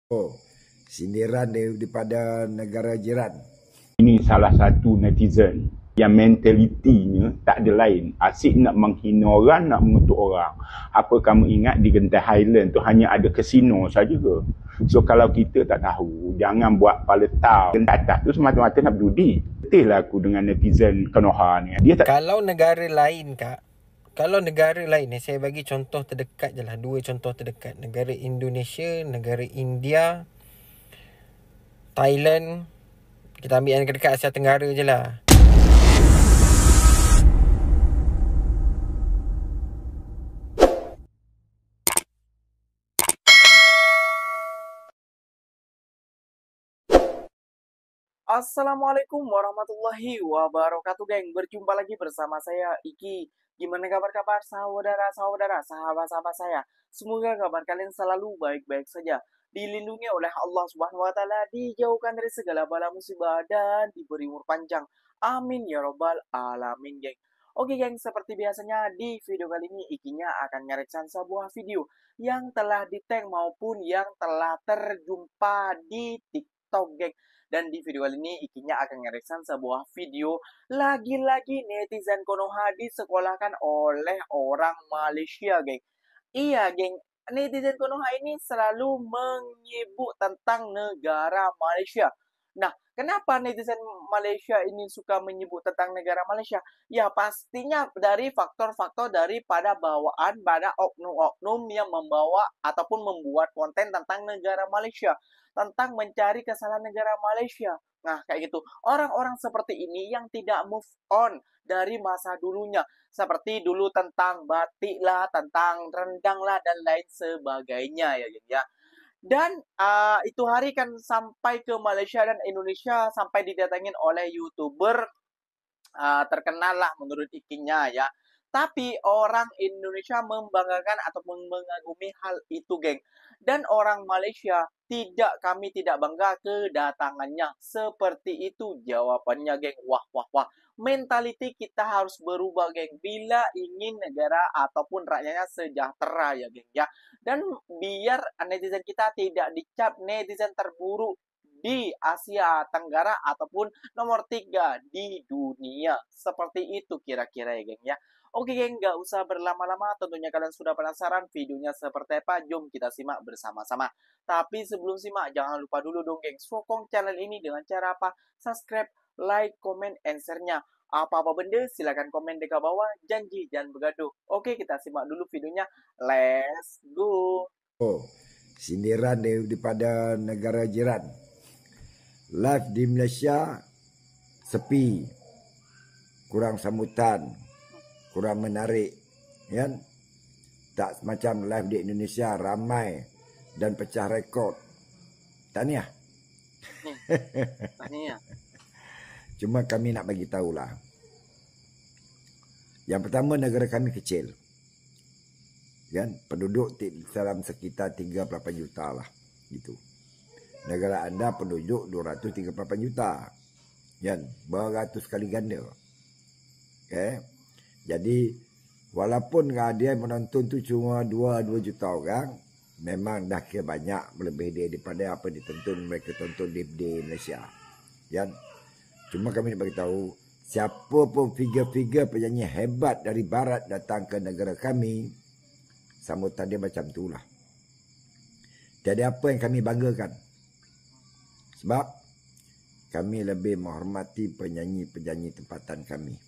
Oh, sindiran daripada negara jiran. Ini salah satu netizen yang mentalitinya tak ada lain. Asyik nak menghina orang, nak mengutuk orang. Apa kamu ingat di Gentai Highland tu hanya ada kasino saja ke? So kalau kita tak tahu, jangan buat kepala tahu. Gentai atas tu semata-mata nak berjudi. Betul lah aku dengan netizen Konoha ni. Dia tak. Kalau negara lain, Kak, kalau negara lain ni, saya bagi contoh terdekat je lah. Dua contoh terdekat. Negara Indonesia, negara India, Thailand. Kita ambil yang dekat Asia Tenggara je lah. Assalamualaikum warahmatullahi wabarakatuh, geng. Berjumpa lagi bersama saya, Iki. Gimana kabar-kabar saudara-saudara, sahabat-sahabat saya? Semoga kabar kalian selalu baik-baik saja. Dilindungi oleh Allah Subhanahu wa taala, dijauhkan dari segala bala musibah dan diberi umur panjang. Amin ya robbal alamin, geng. Oke, geng, seperti biasanya di video kali ini Ikinya akan ngereksan sebuah video yang telah di-tag maupun yang telah terjumpa di TikTok, geng. Dan di video kali ini Ikinya akan ngereksan sebuah video lagi-lagi netizen Konoha disekolahkan oleh orang Malaysia, geng. Iya, geng. Netizen Konoha ini selalu menyebut tentang negara Malaysia. Nah, kenapa netizen Malaysia ini suka menyebut tentang negara Malaysia? Ya, pastinya dari faktor-faktor daripada bawaan pada oknum-oknum yang membawa ataupun membuat konten tentang negara Malaysia, tentang mencari kesalahan negara Malaysia. Nah, kayak gitu. Orang-orang seperti ini yang tidak move on dari masa dulunya. Seperti dulu tentang batik lah, tentang rendang lah, dan lain sebagainya ya, geng ya. Dan itu hari kan sampai ke Malaysia dan Indonesia, sampai didatangin oleh YouTuber terkenal lah menurut Ikinya ya. Tapi orang Indonesia membanggakan ataupun mengagumi hal itu, geng. Dan orang Malaysia kami tidak bangga kedatangannya. Seperti itu jawabannya, geng. Wah, wah, wah. Mentality kita harus berubah, geng. Bila ingin negara ataupun rakyatnya sejahtera ya, geng ya. Dan biar netizen kita tidak dicap netizen terburuk di Asia Tenggara ataupun nomor 3 di dunia. Seperti itu kira-kira ya, geng ya. Oke, geng, nggak usah berlama-lama. Tentunya kalian sudah penasaran videonya seperti apa. Jom kita simak bersama-sama. Tapi sebelum simak, jangan lupa dulu dong, geng. Sokong channel ini dengan cara apa? Subscribe, like, comment, and share-nya. Apa-apa benda, silakan komen di bawah. Janji, jangan bergaduh. Oke, kita simak dulu videonya. Let's go. Oh, sindiran daripada negara jiran. Live di Malaysia sepi, kurang sambutan, kurang menarik, kan? Tak macam live di Indonesia ramai dan pecah rekod. Tahniah. Tahniah. Cuma kami nak bagi tahulah. Yang pertama, negara kami kecil. Kan? Penduduk dalam sekitar 38 juta lah, gitu. Negara anda penduduk 238 juta. Kan? Beratus kali ganda. Okay? Jadi walaupun dia menonton tu cuma 2 juta orang, memang dah kira banyak melebihi daripada apa ditonton mereka tonton di Malaysia. Kan? Cuma kami nak bagi tahu, siapa pun figure-figure penyanyi hebat dari barat datang ke negara kami, sambutan dia macam itulah. Tiada apa yang kami banggakan. Sebab kami lebih menghormati penyanyi-penyanyi tempatan kami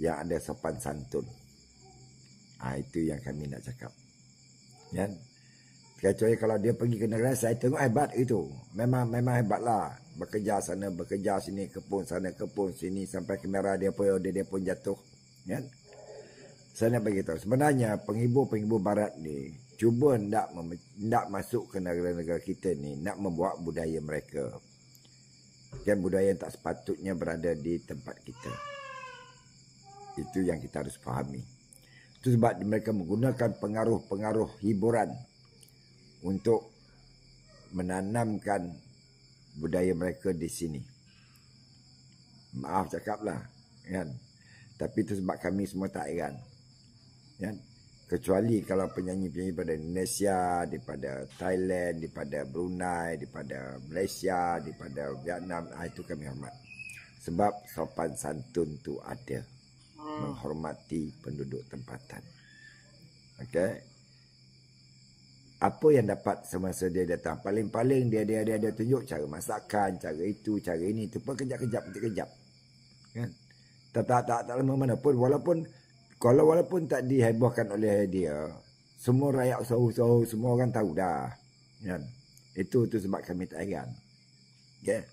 yang ada sopan santun. Itu yang kami nak cakap. Ya? Kecuali kalau dia pergi ke negara, saya tengok hebat itu. Memang hebatlah. Bekerja sana, bekerja sini, kepun sana, kepun sini, sampai kamera dia pun jatuh. Ya? Saya nak beritahu, sebenarnya penghibur-penghibur barat ni cuba nak masuk ke negara-negara kita ni, nak membuat budaya mereka. Kan budaya yang tak sepatutnya berada di tempat kita. Itu yang kita harus fahami. Itu sebab mereka menggunakan pengaruh-pengaruh hiburan untuk menanamkan budaya mereka di sini. Maaf cakaplah, kan? Tapi itu sebab kami semua tak heran. Kan? Kecuali kalau penyanyi-penyanyi daripada Indonesia, daripada Thailand, daripada Brunei, daripada Malaysia, daripada Vietnam, itu kami hormat. Sebab sopan santun tu ada. Menghormati penduduk tempatan. Okey. Apa yang dapat semasa dia datang? Paling-paling dia tunjuk cara masakan, cara itu, cara ini. Itu pun kejap-kejap, kejap. Kan? Tak lama mana pun. Walaupun tak dihebohkan oleh dia, semua rakyat usaha-usaha, semua orang tahu dah. Kan? Itu sebab kami tak heran. Okay?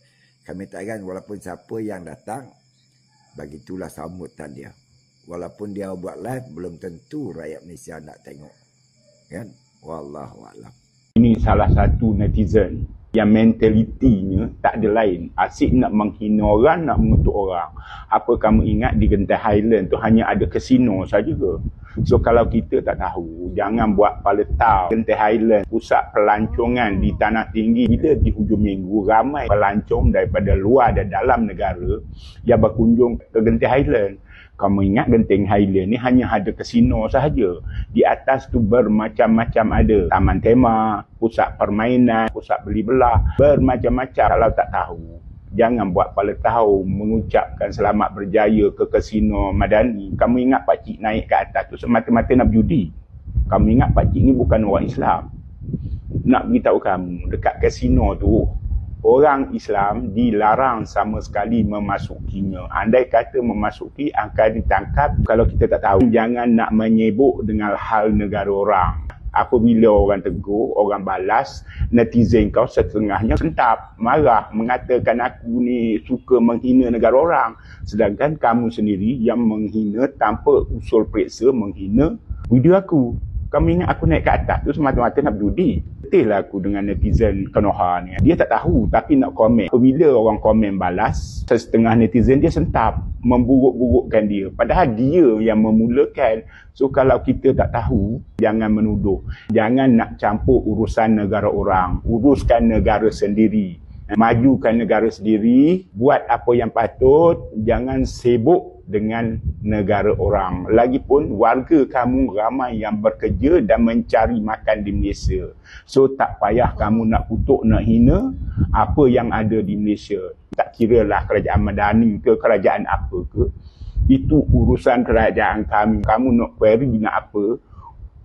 Kami tak heran walaupun siapa yang datang, begitulah sambutan dia. Walaupun dia buat live, belum tentu rakyat Malaysia nak tengok. Kan? Wallahualam. Ini salah satu netizen yang mentalitinya tak ada lain. Asyik nak menghina orang, nak mengutuk orang. Apa kamu ingat di Genting Highland tu hanya ada kasino saja ke? So kalau kita tak tahu, jangan buat kepala tahu. Genting Highland, pusat pelancongan di Tanah Tinggi. Bila di hujung minggu, ramai pelancong daripada luar dan dalam negara yang berkunjung ke Genting Highland. Kamu ingat Genting Highland ni hanya ada kasino sahaja. Di atas tu bermacam-macam ada. Taman tema, pusat permainan, pusat beli belah. Bermacam-macam. Kalau tak tahu, jangan buat kepala tahu mengucapkan selamat berjaya ke kasino Madani. Kamu ingat pakcik naik ke atas tu semata-mata nak berjudi. Kamu ingat pakcik ni bukan orang Islam. Nak beritahu kamu, dekat kasino tu, orang Islam dilarang sama sekali memasukinya. Andai kata memasuki, akan ditangkap. Kalau kita tak tahu, jangan nak menyebut dengan hal negara orang. Apabila orang tegur, orang balas, netizen kau setengahnya sentap, marah, mengatakan aku ni suka menghina negara orang. Sedangkan kamu sendiri yang menghina tanpa usul periksa, menghina video aku. Kamu ingat aku naik ke atas tu semata-mata nak berjudi. Betul lah aku dengan netizen Konoha ni. Dia tak tahu tapi nak komen. Apabila orang komen balas, setengah netizen dia sentap, memburuk-burukkan dia. Padahal dia yang memulakan. So kalau kita tak tahu, jangan menuduh. Jangan nak campur urusan negara orang. Uruskan negara sendiri. Majukan negara sendiri. Buat apa yang patut. Jangan sibuk dengan negara orang. Lagipun warga kamu ramai yang bekerja dan mencari makan di Malaysia. So tak payah kamu nak kutuk, nak hina apa yang ada di Malaysia. Tak kira lah kerajaan Madani ke kerajaan apa ke. Itu urusan kerajaan kami. Kamu nak query nak apa,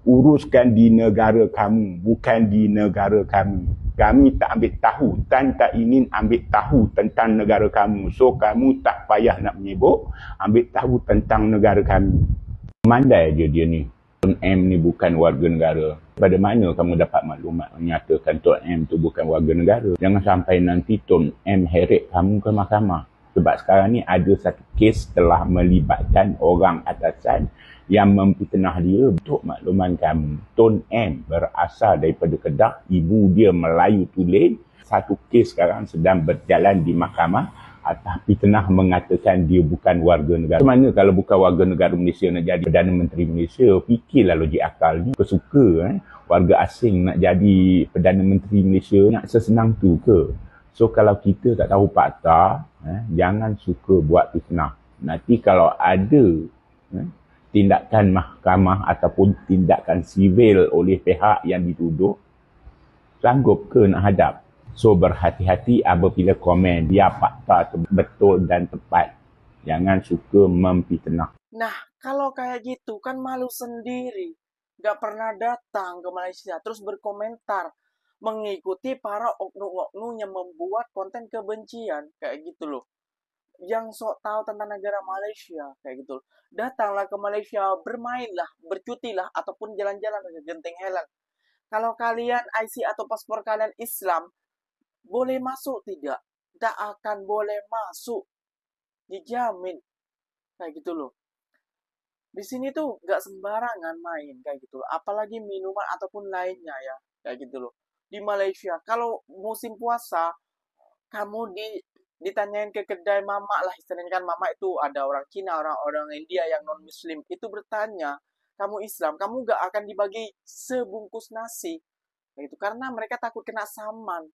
uruskan di negara kamu, bukan di negara kami. Kami tak ambil tahu dan tak ingin ambil tahu tentang negara kamu. So kamu tak payah nak menyebut, ambil tahu tentang negara kami. Mandai je dia ni. Tun M ni bukan warga negara. Pada mana kamu dapat maklumat menyatakan Tun M tu bukan warga negara? Jangan sampai nanti Tun M heret kamu ke mahkamah. Sebab sekarang ni ada satu kes telah melibatkan orang atasan yang memfitnah dia. Untuk makluman kamu, Tun M berasal daripada Kedah, ibu dia Melayu tulen. Satu kes sekarang sedang berjalan di mahkamah atas fitnah mengatakan dia bukan warga negara. Macam mana kalau bukan warga negara Malaysia nak jadi Perdana Menteri Malaysia? Fikirlah logik akal ni. Suka warga asing nak jadi Perdana Menteri Malaysia, nak sesenang tu ke? So kalau kita tak tahu fakta, jangan suka buat fitnah. Nanti kalau ada tindakan mahkamah ataupun tindakan sivil oleh pihak yang dituduh, sanggup ke nak hadap? So berhati-hati apabila komen dia fakta betul dan tepat. Jangan suka memfitnah. Nah, kalau kayak gitu kan malu sendiri. Gak pernah datang ke Malaysia, terus berkomentar. Mengikuti para oknum-oknum yang membuat konten kebencian. Kayak gitu loh. Yang sok tahu tentang negara Malaysia. Kayak gitu loh. Datanglah ke Malaysia, bermainlah, bercutilah, ataupun jalan-jalan ke Genting Highland. Kalau kalian IC atau paspor kalian Islam, boleh masuk tidak? Tak akan boleh masuk. Dijamin. Kayak gitu loh. Di sini tuh gak sembarangan main. Kayak gitu loh. Apalagi minuman ataupun lainnya ya. Kayak gitu loh. Di Malaysia, kalau musim puasa, kamu ditanyain ke kedai mamak lah. Istilahnya kan mamak itu ada orang Cina, orang India yang non-Muslim. Itu bertanya, kamu Islam, kamu gak akan dibagi sebungkus nasi. Kayak gitu. Karena mereka takut kena saman.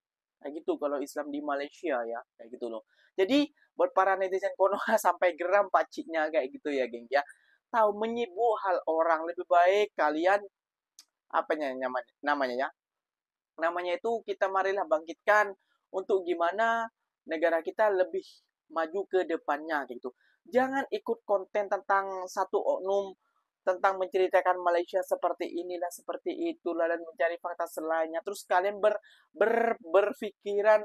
Kayak gitu kalau Islam di Malaysia ya. Kayak gitu loh. Jadi buat para netizen Konoha sampai geram pakciknya kayak gitu ya geng ya. tahu menyibuk hal orang. Lebih baik kalian namanya itu kita marilah bangkitkan untuk gimana negara kita lebih maju ke depannya gitu. Jangan ikut konten tentang satu oknum tentang menceritakan Malaysia seperti inilah, seperti itulah, dan mencari fakta selainnya. Terus kalian berpikiran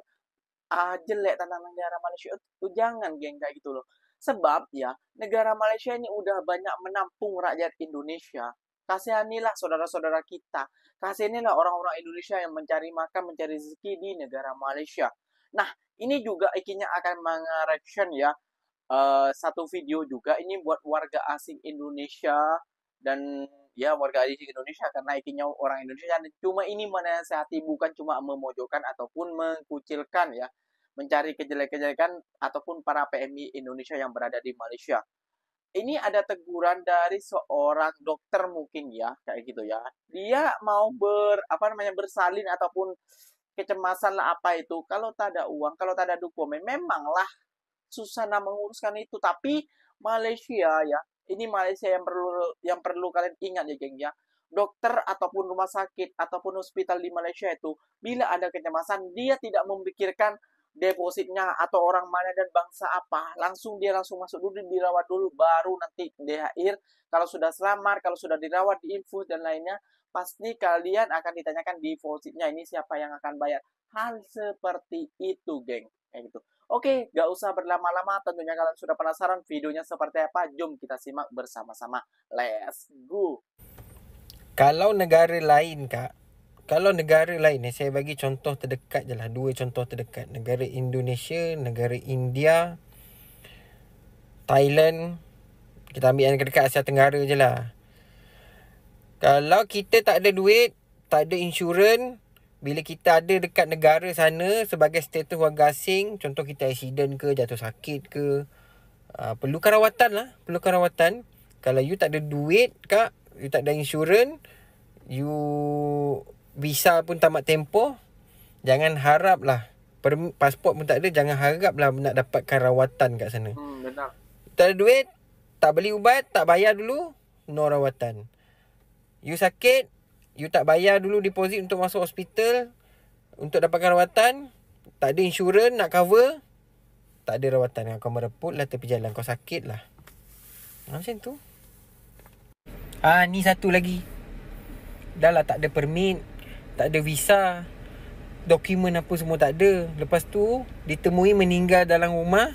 jelek tentang negara Malaysia itu jangan, geng, kayak gitu loh. Sebab ya, negara Malaysia ini udah banyak menampung rakyat Indonesia. Kasihanilah saudara-saudara kita. Kasihanilah orang-orang Indonesia yang mencari makan, mencari rezeki di negara Malaysia. Nah, ini juga ikinya akan mengereaction ya satu video juga ini buat warga asing Indonesia dan ya warga asing Indonesia karena ikinya orang Indonesia dan cuma ini menasihati bukan cuma memojokkan ataupun mengkucilkan ya mencari kejelekan-kejelekan ataupun para PMI Indonesia yang berada di Malaysia. Ini ada teguran dari seorang dokter mungkin ya kayak gitu ya. Dia mau bersalin ataupun kecemasan lah apa itu kalau tak ada uang, kalau tak ada dokumen memanglah susah menguruskan itu. Tapi Malaysia ya, ini Malaysia yang perlu kalian ingat ya geng ya. Dokter ataupun rumah sakit ataupun hospital di Malaysia itu bila ada kecemasan dia tidak memikirkan depositnya atau orang mana dan bangsa apa, dia langsung masuk dulu, dirawat dulu, baru nanti DHR. Kalau sudah selamat, kalau sudah dirawat, diinfus dan lainnya, pasti kalian akan ditanyakan depositnya ini siapa yang akan bayar. Hal seperti itu, geng. Kayak gitu. Oke, gak usah berlama-lama. Tentunya kalian sudah penasaran videonya seperti apa. Jom kita simak bersama-sama. Let's go. Kalau negara lain, Kak, saya bagi contoh terdekat je lah. 2 contoh terdekat. Negara Indonesia, negara India, Thailand. Kita ambil yang dekat Asia Tenggara je lah. Kalau kita tak ada duit, tak ada insurans, bila kita ada dekat negara sana sebagai status warga asing, contoh kita accident ke, jatuh sakit ke, perlukan rawatan. Kalau you tak ada duit, Kak, you tak ada insurans, you visa pun tamat tempoh, jangan harap lah. Pasport pun tak ada, jangan harap lah nak dapatkan rawatan kat sana. Benar. Tak ada duit, tak beli ubat, tak bayar dulu, no rawatan. You sakit, you tak bayar dulu deposit untuk masuk hospital, untuk dapatkan rawatan, tak ada insurans nak cover, tak ada rawatan. Kau mereput lah tepi jalan, kau sakit lah. Macam tu. Ni satu lagi. Dah lah tak ada permit, tak ada visa, dokumen apa semua tak ada. Lepas tu ditemui meninggal dalam rumah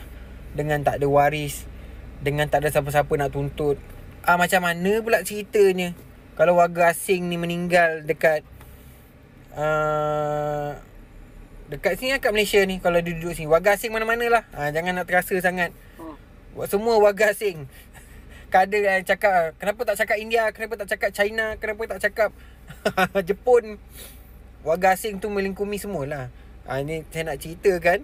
dengan tak ada waris, dengan tak ada siapa-siapa nak tuntut. Macam mana pula ceritanya kalau warga asing ni meninggal dekat dekat sini lah, kat Malaysia ni. Kalau dia duduk sini, warga asing mana-mana lah, jangan nak terasa sangat. Semua warga asing. Ada yang cakap, kenapa tak cakap India, kenapa tak cakap China, kenapa tak cakap Jepun. Warga asing tu melingkumi semualah. Ini saya nak cerita kan,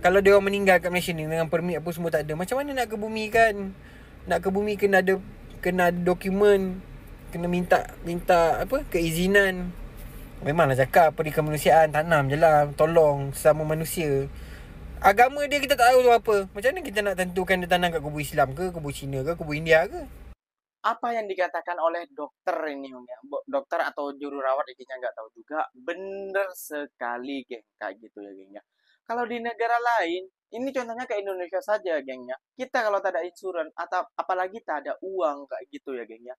kalau dia orang meninggal kat Malaysia ni dengan permit apa semua tak ada, macam mana nak ke bumi kan? Nak ke bumi kena ada dokumen, kena minta keizinan. Memanglah cakap apa di kemanusiaan, tanam je lah, tolong sesama manusia. Agama dia kita tak tahu tu apa. Macam mana kita nak tentukan dia tanam kat kubu Islam ke, kubu Cina ke, kubu India ke? Apa yang dikatakan oleh dokter ini, dokter atau jururawat, ikinya nggak tahu juga. Bener sekali, geng, kayak gitu ya, geng ya. Kalau di negara lain, ini contohnya ke Indonesia saja, geng ya. Kita kalau tak ada insurans atau apalagi tak ada uang kayak gitu ya, geng ya.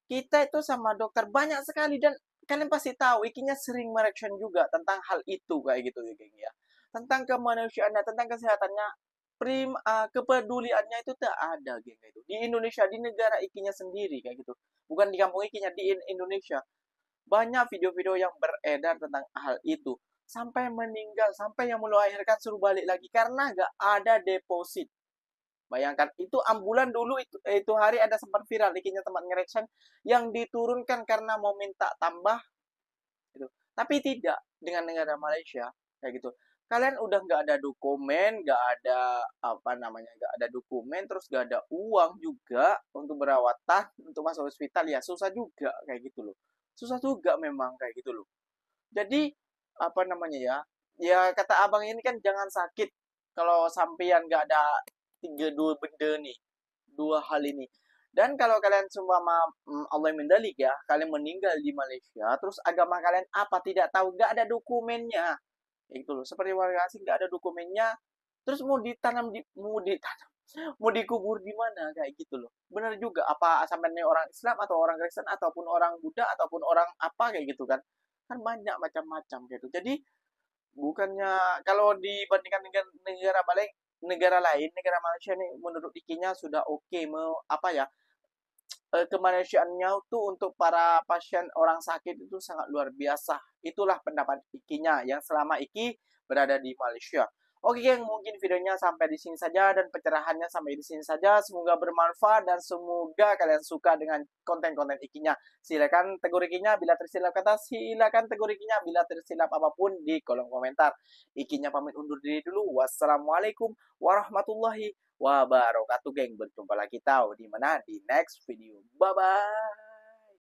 Kita itu sama dokter banyak sekali dan kalian pasti tahu, ikinya sering mereaction juga tentang hal itu kayak gitu ya, geng ya. Tentang kemanusiaannya, tentang kesehatannya, kepeduliannya itu tak ada, geng itu. Di Indonesia, di negara ikinya sendiri kayak gitu. Bukan di kampung ikinya, di Indonesia. Banyak video-video yang beredar tentang hal itu. Sampai meninggal, sampai yang melahirkan suruh balik lagi karena gak ada deposit. Bayangkan, itu ambulan dulu itu hari ada sempat viral ikinya tempat ngereaction yang diturunkan karena mau minta tambah gitu. Tapi tidak dengan negara Malaysia kayak gitu. Kalian udah nggak ada dokumen, nggak ada nggak ada dokumen, terus nggak ada uang juga untuk berawatan, untuk masuk hospital ya susah juga kayak gitu loh. Susah juga memang kayak gitu loh. Jadi ya kata abang ini kan jangan sakit kalau sampean nggak ada dua hal ini. Dan kalau kalian seumpama Allah mendalik ya, kalian meninggal di Malaysia, terus agama kalian apa tidak tahu, nggak ada dokumennya, itu loh. Seperti warga asing nggak ada dokumennya, terus mau dikubur di mana kayak gitu loh. Benar juga, apa sampai ini orang Islam atau orang Kristen ataupun orang Buddha ataupun orang apa kayak gitu kan? Kan banyak macam-macam gitu. Jadi bukannya kalau dibandingkan dengan negara lain, negara Malaysia ini menurut ikinya sudah oke, apa ya, kemanusiaannya tuh untuk para pasien orang sakit itu sangat luar biasa. Itulah pendapat Ikinya yang selama Iki berada di Malaysia. Oke geng, mungkin videonya sampai di sini saja dan pencerahannya sampai di sini saja. Semoga bermanfaat dan semoga kalian suka dengan konten-konten Ikinya. Silakan tegur Ikinya bila tersilap kata, silakan tegur Ikinya bila tersilap apapun di kolom komentar. Ikinya pamit undur diri dulu. Wassalamualaikum warahmatullahi wabarakatuh geng. Berjumpa lagi tahu di mana di next video. Bye bye.